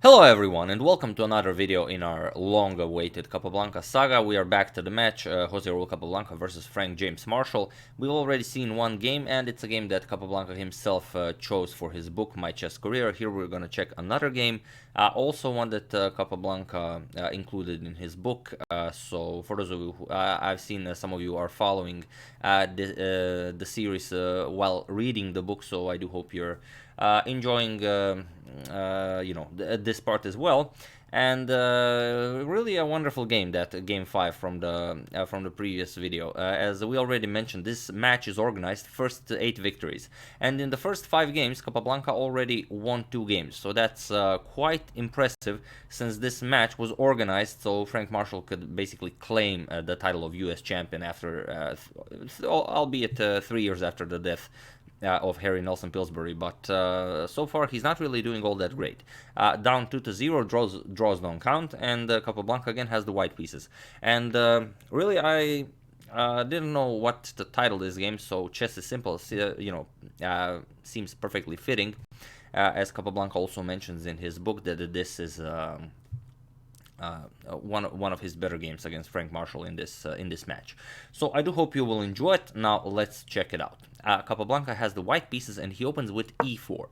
Hello everyone and welcome to another video in our long-awaited Capablanca saga. We are back to the match, Jose Raul Capablanca versus Frank James Marshall. We've already seen one game, and it's a game that Capablanca himself chose for his book, My Chess Career. Here we're going to check another game, also one that Capablanca included in his book. So for those of you who, I've seen some of you are following the series while reading the book, so I do hope you're enjoying this part as well. And really a wonderful game, that game 5 from the previous video. As we already mentioned, this match is organized first 8 victories, and in the first 5 games Capablanca already won 2 games, so that's quite impressive, since this match was organized so Frank Marshall could basically claim the title of US champion after albeit 3 years after the death of Harry Nelson Pillsbury, but so far he's not really doing all that great. Down 2-0, draws don't count, and Capablanca again has the white pieces. And really, I didn't know what to title this game, so Chess is Simple, seems perfectly fitting, as Capablanca also mentions in his book that this is one of his better games against Frank Marshall in this match. So I do hope you will enjoy it. Now let's check it out. Capablanca has the white pieces and he opens with e4.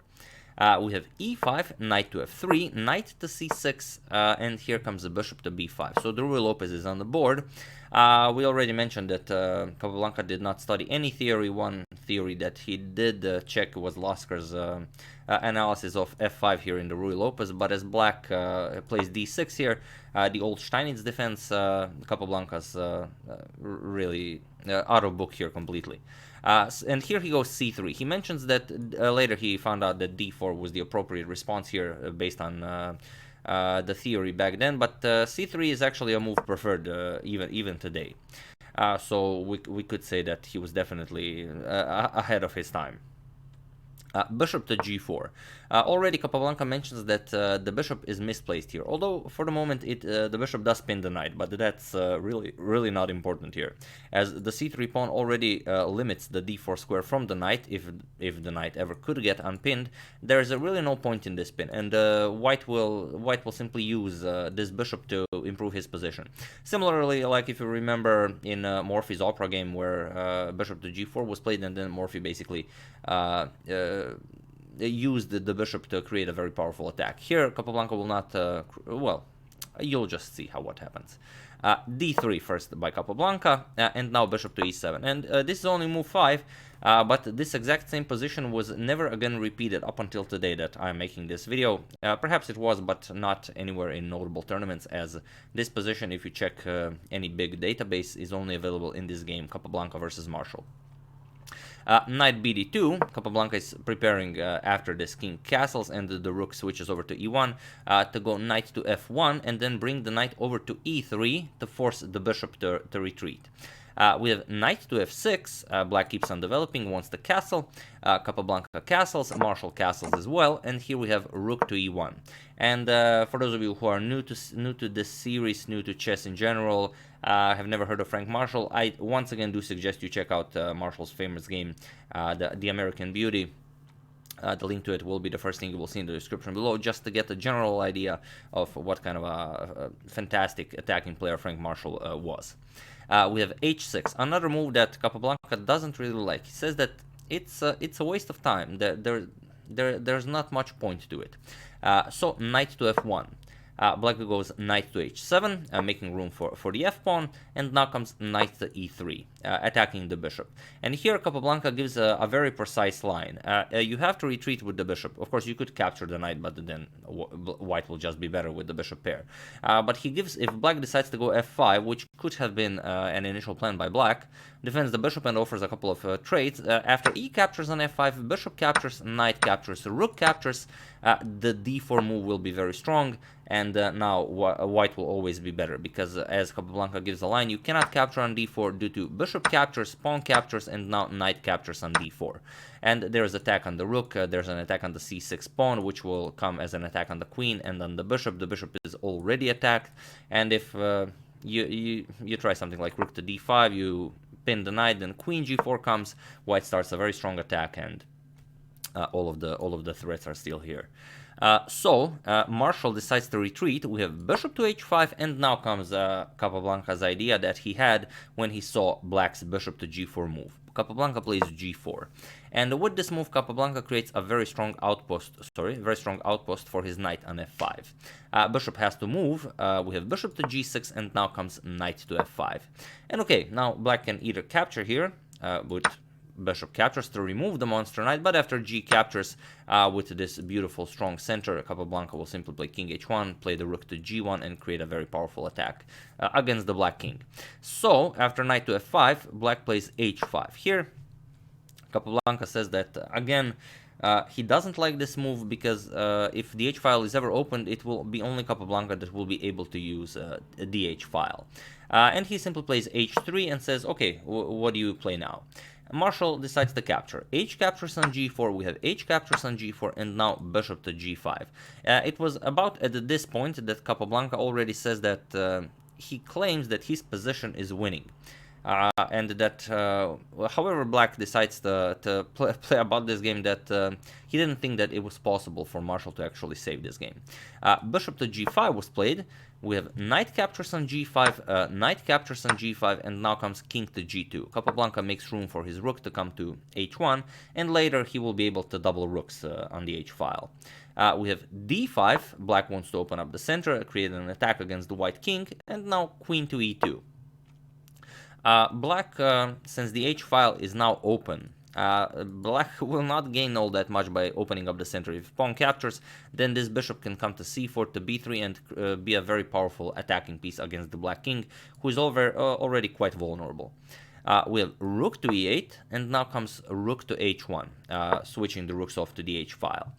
We have e5, knight to f3, knight to c6, and here comes the bishop to b5. So the Ruy Lopez is on the board. We already mentioned that Capablanca did not study any theory. One theory that he did check was Lasker's analysis of f5 here in the Ruy Lopez, but as black plays d6 here, the old Steinitz defense, Capablanca's really out of book here completely. And here he goes c3. He mentions that later he found out that d4 was the appropriate response here based on the theory back then, but c3 is actually a move preferred even today. So we could say that he was definitely ahead of his time. Bishop to g4. Already Capablanca mentions that the bishop is misplaced here, although for the moment the bishop does pin the knight, but that's really not important here, as the c3 pawn already limits the d4 square from the knight. If the knight ever could get unpinned, there's really no point in this pin, and white will simply use this bishop to improve his position. Similarly, like if you remember in Morphy's opera game, where bishop to g4 was played, and then Morphy basically used the bishop to create a very powerful attack. Here Capablanca will not, well, you'll just see what happens. d3 first by Capablanca, and now bishop to e7, and this is only move 5, but this exact same position was never again repeated up until today that I'm making this video. Perhaps it was, but not anywhere in notable tournaments, as this position, if you check any big database, is only available in this game, Capablanca versus Marshall. Knight bd2, Capablanca is preparing after this king castles and the rook switches over to e1 to go knight to f1 and then bring the knight over to e3 to force the bishop to retreat. We have knight to f6, black keeps on developing, wants the castle, Capablanca castles, Marshall castles as well, and here we have rook to e1. And for those of you who are new to this series, new to chess in general, have never heard of Frank Marshall, I once again do suggest you check out Marshall's famous game, the American Beauty. The link to it will be the first thing you will see in the description below, just to get a general idea of what kind of a fantastic attacking player Frank Marshall was. We have h6, another move that Capablanca doesn't really like. He says that it's a waste of time. There's not much point to it. So knight to f1. Black goes knight to h7, making room for the f-pawn, and now comes knight to e3, attacking the bishop. And here Capablanca gives a very precise line. You have to retreat with the bishop. Of course, you could capture the knight, but then white will just be better with the bishop pair. But he gives, if black decides to go f5, which could have been an initial plan by black, defends the bishop and offers a couple of trades. After e captures on f5, bishop captures, knight captures, rook captures, the d4 move will be very strong, and now white will always be better, because as Capablanca gives a line, you cannot capture on d4 due to bishop captures, pawn captures, and now knight captures on d4. And there's attack on the rook, there's an attack on the c6 pawn, which will come as an attack on the queen and on the bishop. The bishop is already attacked, and if you try something like rook to d5, you pin the knight, then queen g4 comes, white starts a very strong attack, and all of the threats are still here. Marshall decides to retreat. We have bishop to h5, and now comes Capablanca's idea that he had when he saw black's bishop to g4 move. Capablanca plays g4, and with this move, Capablanca creates a very strong outpost. Very strong outpost for his knight on f5. Bishop has to move. We have bishop to g6, and now comes knight to f5. And okay, now black can either capture here with bishop captures to remove the monster knight, but after g captures with this beautiful strong center, Capablanca will simply play king h1, play the rook to g1, and create a very powerful attack against the black king. So after knight to f5, black plays h5. Here Capablanca says that again he doesn't like this move because if the h file is ever opened, it will be only Capablanca that will be able to use the h file. And he simply plays h3 and says, okay, what do you play now? Marshall decides to capture. H captures on g4, we have h captures on g4, and now bishop to g5. It was about at this point that Capablanca already says that he claims that his position is winning. And that, however, black decides to play about this game, that he didn't think that it was possible for Marshall to actually save this game. Bishop to g5 was played. We have knight captures on g5, knight captures on g5, and now comes king to g2. Capablanca makes room for his rook to come to h1, and later he will be able to double rooks on the h file. We have d5, black wants to open up the center, create an attack against the white king, and now queen to e2. Black, since the h file is now open, black will not gain all that much by opening up the center. If pawn captures, then this bishop can come to c4 to b3 and be a very powerful attacking piece against the black king, who is already quite vulnerable. We have rook to e8, and now comes rook to h1, switching the rooks off to the h file.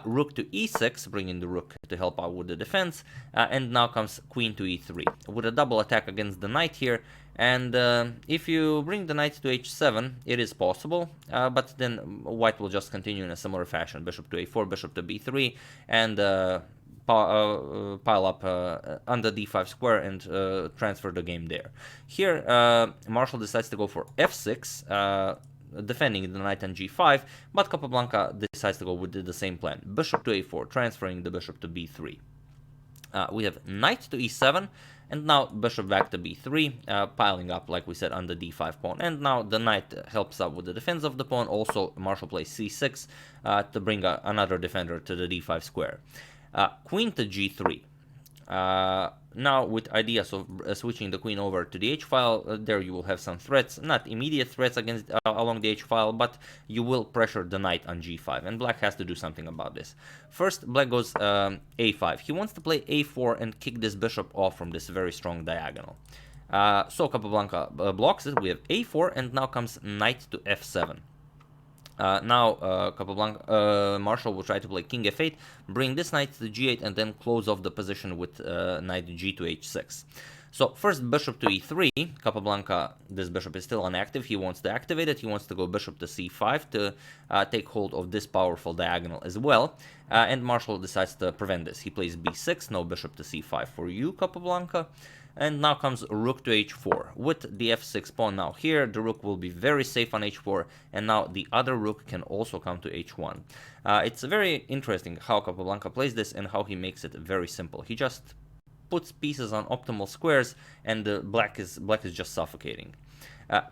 Rook to e6, bringing the rook to help out with the defense, and now comes queen to e3, with a double attack against the knight here. And if you bring the knight to h7, it is possible, but then white will just continue in a similar fashion. Bishop to a4, bishop to b3, and pile up on the d5 square and transfer the game there. Here, Marshall decides to go for f6, defending the knight on g5, but Capablanca decides to go with the same plan. Bishop to a4, transferring the bishop to b3. We have knight to e7, and now bishop back to b3, piling up, like we said, on the d5 pawn. And now the knight helps out with the defense of the pawn. Also, Marshall plays c6 to bring another defender to the d5 square. Queen to g3. Now, with ideas of switching the queen over to the h-file, there you will have some threats, not immediate threats against along the h-file, but you will pressure the knight on g5, and black has to do something about this. First, black goes a5. He wants to play a4 and kick this bishop off from this very strong diagonal. So Capablanca blocks it. We have a4, and now comes knight to f7. Capablanca, Marshall will try to play king f8, bring this knight to g8, and then close off the position with knight g to h6. So first bishop to e3, Capablanca, this bishop is still inactive, he wants to activate it, he wants to go bishop to c5 to take hold of this powerful diagonal as well, and Marshall decides to prevent this. He plays b6, no bishop to c5 for you, Capablanca. And now comes rook to h4. With the f6 pawn now here, the rook will be very safe on h4, and now the other rook can also come to h1. It's very interesting how Capablanca plays this and how he makes it very simple. He just puts pieces on optimal squares, and black is just suffocating.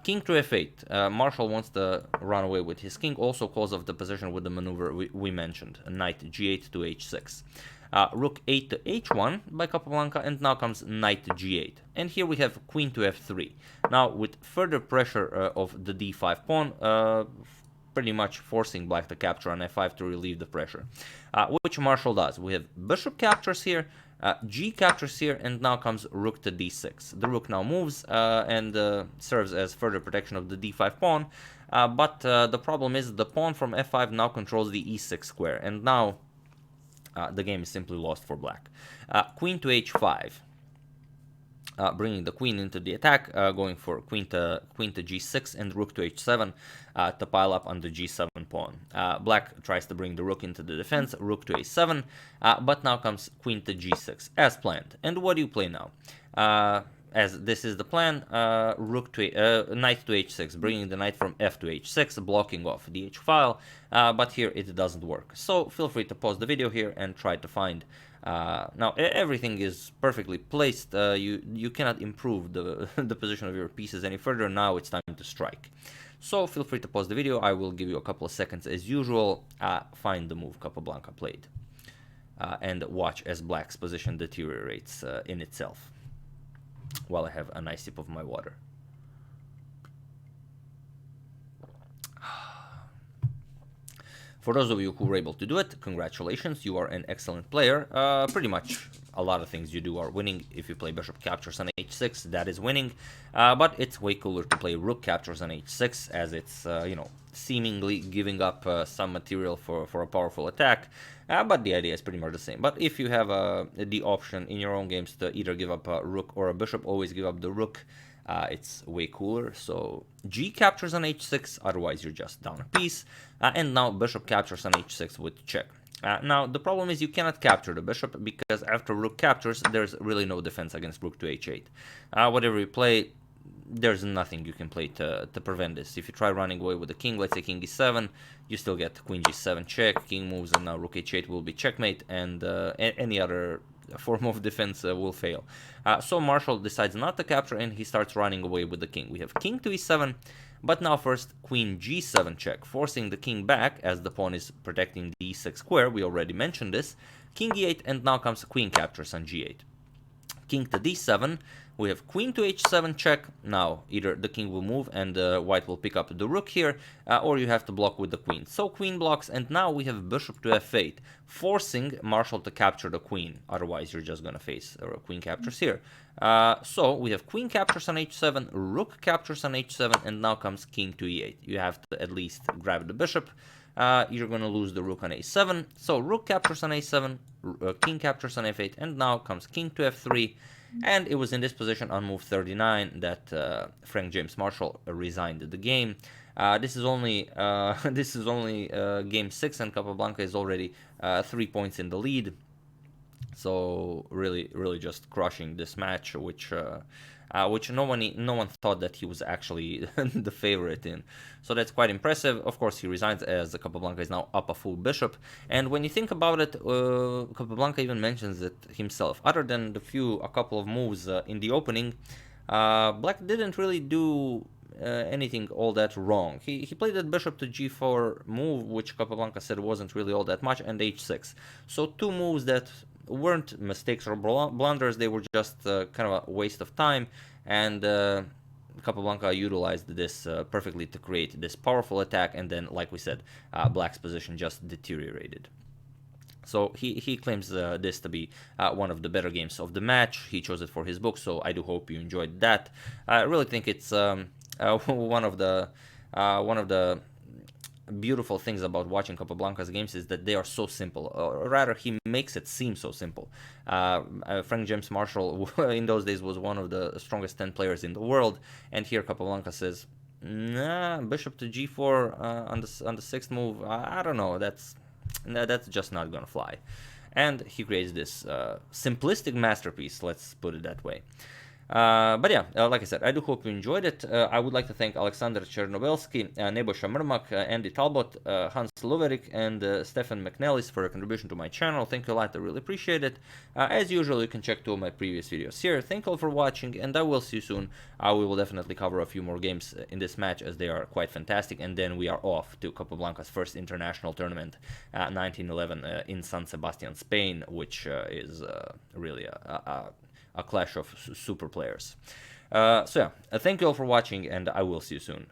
King to f8. Marshall wants to run away with his king, also close off the position with the maneuver we mentioned, knight g8 to h6. Rook 8 to h1 by Capablanca, and now comes knight to g8. And here we have queen to f3. Now, with further pressure of the d5 pawn, pretty much forcing black to capture on f5 to relieve the pressure, which Marshall does. We have bishop captures here, g captures here, and now comes rook to d6. The rook now moves and serves as further protection of the d5 pawn, but the problem is the pawn from f5 now controls the e6 square, and now the game is simply lost for black. Queen to h5, bringing the queen into the attack, going for queen to g6 and rook to h7 to pile up on the g7 pawn. Black tries to bring the rook into the defense, rook to a7, but now comes queen to g6 as planned. And what do you play now? as this is the plan, knight to h6, bringing the knight from f to h6, blocking off the h file, but here it doesn't work. So feel free to pause the video here and try to find. Now everything is perfectly placed. You cannot improve the the position of your pieces any further. Now it's time to strike. So feel free to pause the video. I will give you a couple of seconds as usual. Find the move Capablanca played. And watch as black's position deteriorates in itself, while I have a nice sip of my water. For those of you who were able to do it, congratulations, you are an excellent player. Pretty much a lot of things you do are winning. If you play bishop captures on h6, that is winning. But it's way cooler to play rook captures on h6, as it's, you know, seemingly giving up some material for a powerful attack. But the idea is pretty much the same. But if you have the option in your own games to either give up a rook or a bishop, always give up the rook. It's way cooler. So g captures on h6, otherwise you're just down a piece. And now bishop captures on h6 with check. Now the problem is you cannot capture the bishop, because after rook captures there's really no defense against rook to h8. Whatever you play, there's nothing you can play to prevent this. If you try running away with the king, let's say king e7, you still get queen g7 check, king moves, and now rook h8 will be checkmate, and any other form of defense will fail. So Marshall decides not to capture, and he starts running away with the king. We have king to e7, but now first queen g7 check, forcing the king back as the pawn is protecting the e6 square. We already mentioned this. King e8, and now comes queen captures on g8. King to d7, we have queen to h7 check. Now either the king will move and white will pick up the rook here, or you have to block with the queen. So queen blocks, and now we have bishop to f8, forcing Marshall to capture the queen. Otherwise you're just gonna face queen captures here. So we have queen captures on h7, rook captures on h7, and now comes king to e8. You have to at least grab the bishop. You're going to lose the rook on a7. So rook captures on a7, king captures on f8, and now comes king to f3. And it was in this position on move 39 that Frank James Marshall resigned the game. This is only game 6, and Capablanca is already 3 points in the lead. So really just crushing this match, which no one thought that he was actually the favorite in. So that's quite impressive. Of course, he resigns as Capablanca is now up a full bishop. And when you think about it, Capablanca even mentions it himself. Other than a couple of moves in the opening, Black didn't really do anything all that wrong. He played that bishop to g4 move, which Capablanca said wasn't really all that much, and h6. So two moves that weren't mistakes or blunders, they were just kind of a waste of time, and Capablanca utilized this perfectly to create this powerful attack, and then, like we said, Black's position just deteriorated. So he claims this to be one of the better games of the match. He chose it for his book, so I do hope you enjoyed that. I really think it's one of the beautiful things about watching Capablanca's games is that they are so simple, or rather he makes it seem so simple. Frank James Marshall in those days was one of the strongest 10 players in the world, and here Capablanca says, nah, bishop to g4 on the 6th move, I don't know, that's just not gonna fly. And he creates this simplistic masterpiece, let's put it that way. But yeah, like I said, I do hope you enjoyed it. I would like to thank Alexander Chernobelsky, Nebojša Mrmak, Andy Talbot, Hans Luverik, and Stefan McNellis for your contribution to my channel. Thank you a lot, I really appreciate it. As usual, you can check 2 of my previous videos here. Thank you all for watching, and I will see you soon. We will definitely cover a few more games in this match, as they are quite fantastic, and then we are off to Capablanca's first international tournament, 1911, in San Sebastian, Spain, which is really a clash of super players. So yeah, thank you all for watching, and I will see you soon.